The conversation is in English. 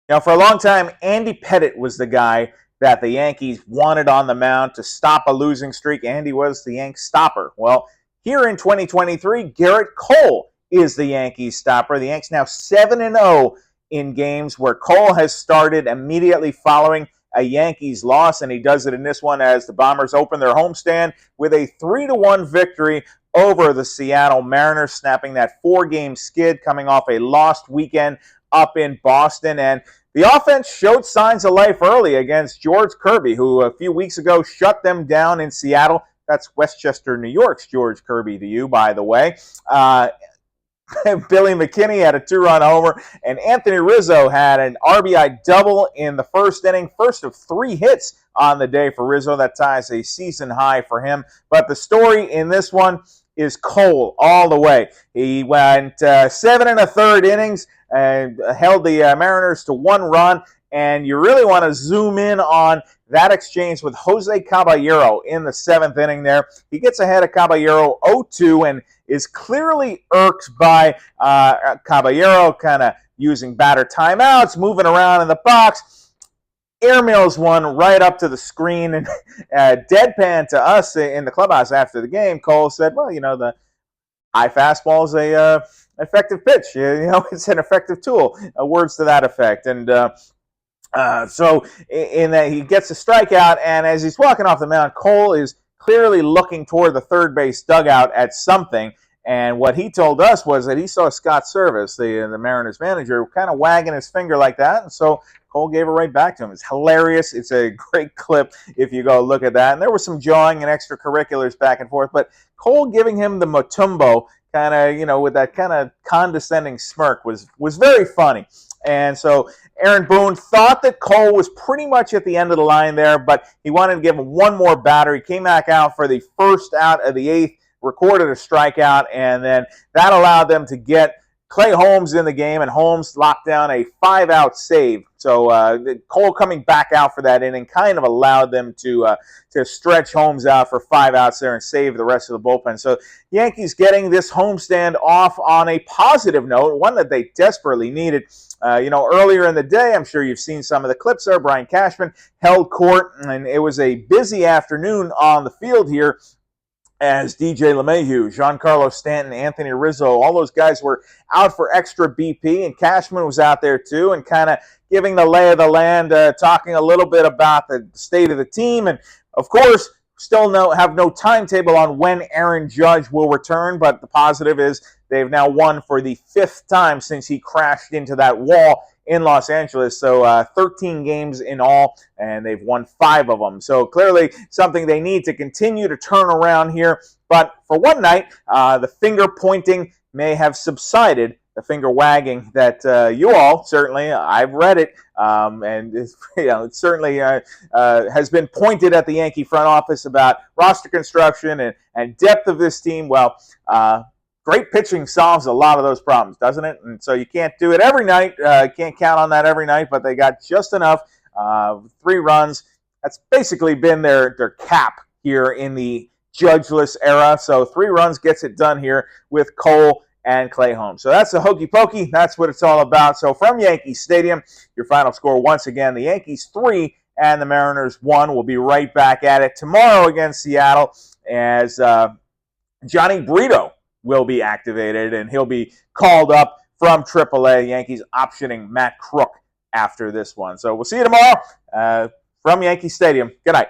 Now, for a long time, Andy Pettitte was the guy that the Yankees wanted on the mound to stop a losing streak. Andy was the Yank stopper. Well, here in 2023, Gerrit Cole is the Yankees stopper. The Yanks now 7-0 in games where Cole has started immediately following a Yankees loss, and he does it in this one as the Bombers open their homestand with a 3-1 victory over the Seattle Mariners, snapping that 4-game skid coming off a lost weekend up in Boston. And the offense showed signs of life early against George Kirby, who a few weeks ago shut them down in Seattle. That's Westchester, New York's George Kirby to you, by the way. Billy McKinney had a 2-run homer, and Anthony Rizzo had an RBI double in the first inning, first of 3 hits on the day for Rizzo. That ties a season high for him. But the story in this one is Cole all the way. He went 7 1/3 innings and held the Mariners to 1 run. And you really want to zoom in on that exchange with Jose Caballero in the 7th inning there. He gets ahead of Caballero 0-2 and is clearly irked by Caballero kind of using batter timeouts, moving around in the box. Airmails one right up to the screen, and deadpan to us in the clubhouse after the game. Cole said, well, the high fastball is a effective pitch. It's an effective tool. Words to that effect. And so in that he gets a strikeout, and as he's walking off the mound, Cole is clearly looking toward the third base dugout at something. And what he told us was that he saw Scott Service, the Mariners manager, kind of wagging his finger like that. And so Cole gave it right back to him. It's hilarious. It's a great clip if you go look at that. And there was some jawing and extracurriculars back and forth. But Cole giving him the Mutombo kind of, with that kind of condescending smirk was very funny. And so Aaron Boone thought that Cole was pretty much at the end of the line there, but he wanted to give him one more batter. He came back out for the first out of the 8th, recorded a strikeout, and then that allowed them to get Clay Holmes in the game, and Holmes locked down a 5-out save. So Cole coming back out for that inning kind of allowed them to stretch Holmes out for 5 outs there and save the rest of the bullpen. So Yankees getting this homestand off on a positive note, one that they desperately needed. Earlier in the day, I'm sure you've seen some of the clips there, Brian Cashman held court, and it was a busy afternoon on the field here as DJ LeMahieu, Giancarlo Stanton, Anthony Rizzo, all those guys were out for extra BP, and Cashman was out there too, and kind of giving the lay of the land, talking a little bit about the state of the team, and of course, still have no timetable on when Aaron Judge will return, but the positive is they've now won for the 5th time since he crashed into that wall in Los Angeles. So 13 games in all, and they've won 5 of them. So clearly something they need to continue to turn around here. But for one night, the finger pointing may have subsided, the finger wagging that you all, certainly, I've read it, and it certainly has been pointed at the Yankee front office about roster construction and depth of this team. Well, great pitching solves a lot of those problems, doesn't it? And so you can't do it every night. Can't count on that every night, but they got just enough. 3 runs. That's basically been their cap here in the Judgeless era. So 3 runs gets it done here with Cole and Clay Holmes. So that's the hokey pokey. That's what it's all about. So from Yankee Stadium, your final score once again, the Yankees 3 and the Mariners 1. We'll be right back at it tomorrow against Seattle as Johnny Brito will be activated, and he'll be called up from AAA. Yankees optioning Matt Crook after this one. So we'll see you tomorrow from Yankee Stadium. Good night.